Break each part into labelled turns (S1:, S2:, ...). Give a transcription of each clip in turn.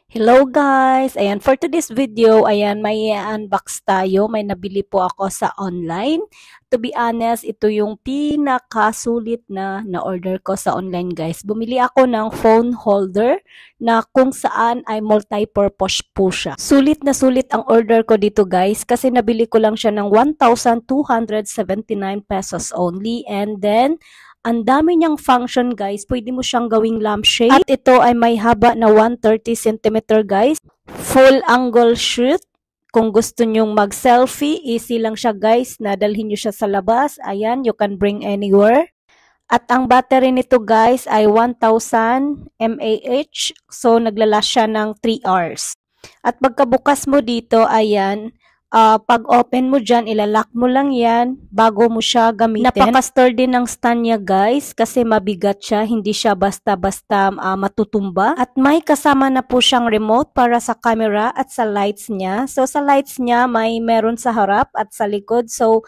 S1: Hello guys! Ayan, for today's video, ayan, may unbox tayo. May nabili po ako sa online. To be honest, ito yung pinakasulit na na-order ko sa online guys. Bumili ako ng phone holder na kung saan ay multi-purpose po siya. Sulit na sulit ang order ko dito guys kasi nabili ko lang siya ng 1,279 pesos only, and then ang dami niyang function guys. Pwede mo siyang gawing lampshade. At ito ay may haba na 130 cm guys. Full angle shoot. Kung gusto nyong mag-selfie, easy lang siya guys. Nadalhin nyo siya sa labas. Ayan, you can bring anywhere. At ang battery nito guys ay 1000 mAh. So naglalast siya ng 3 hours. At pagkabukas mo dito, ayan, pag open mo dyan, ilalock mo lang yan bago mo siya gamitin. Napaka-sturdy ng stand niya guys kasi mabigat siya, hindi siya basta-basta matutumba. At may kasama na po siyang remote para sa camera at sa lights niya. So sa lights niya, meron sa harap at sa likod. So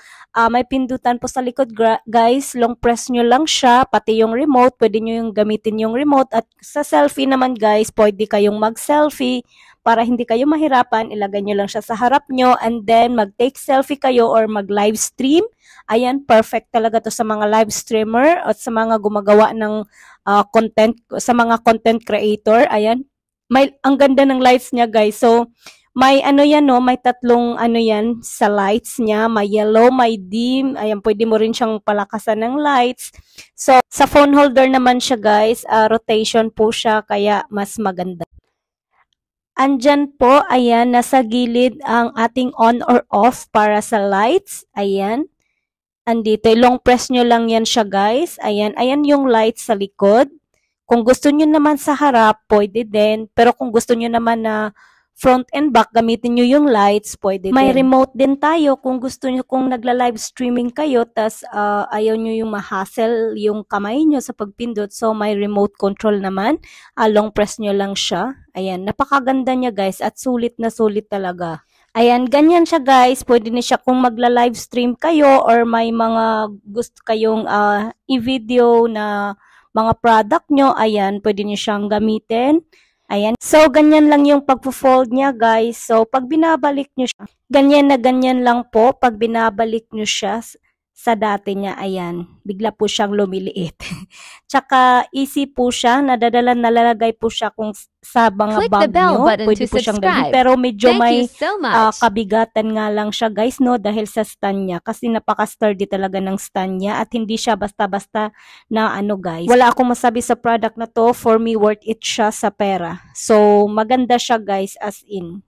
S1: may pindutan po sa likod guys, long press nyo lang siya, pati yung remote, pwede nyo yung gamitin yung remote. At sa selfie naman guys, pwede kayong mag-selfie. Para hindi kayo mahirapan, ilagay nyo lang siya sa harap nyo and then mag-take selfie kayo or mag-live stream. Ayan, perfect talaga to sa mga live streamer at sa mga gumagawa ng content, sa mga content creator. Ayan, ang ganda ng lights niya guys. So, may ano yan no, may tatlong ano yan sa lights niya. May yellow, may dim. Ayan, pwede mo rin siyang palakasan ng lights. So, sa phone holder naman siya guys, rotation po siya kaya mas maganda. Andyan po, ayan, nasa gilid ang ating on or off para sa lights. Ayan. Andito, long press nyo lang yan siya guys. Ayan, ayan yung lights sa likod. Kung gusto nyo naman sa harap, pwede din. Pero kung gusto nyo naman na front and back, gamitin nyo yung lights, pwede
S2: May
S1: din. Remote din tayo kung gusto nyo, kung nagla-live streaming kayo, tas ayaw nyo yung ma-hassle yung kamay nyo sa pagpindot. So, may remote control naman. Long press nyo lang siya. Ayan, napakaganda niya guys at sulit na sulit talaga. Ayan, ganyan siya guys. Pwede na siya kung magla-live stream kayo or may mga gusto kayong i-video na mga product nyo. Ayan, pwede nyo siyang gamitin. Ayan. So, ganyan lang yung pagpo-fold niya, guys. So, pag binabalik nyo siya, ganyan na ganyan lang po. Pag binabalik nyo siya sa dati niya, ayan, bigla po siyang lumiliit. Tsaka, easy po siya. Nalalagay po siya kung sa mga bag nyo. Pwede po siyang dalhin. Pero medyo may kabigatan nga lang siya, guys, no? Dahil sa stand niya. Kasi napaka-sturdy talaga ng stand niya. At hindi siya basta-basta na ano, guys. Wala akong masabi sa product na to. For me, worth it siya sa pera. So, maganda siya, guys, as in.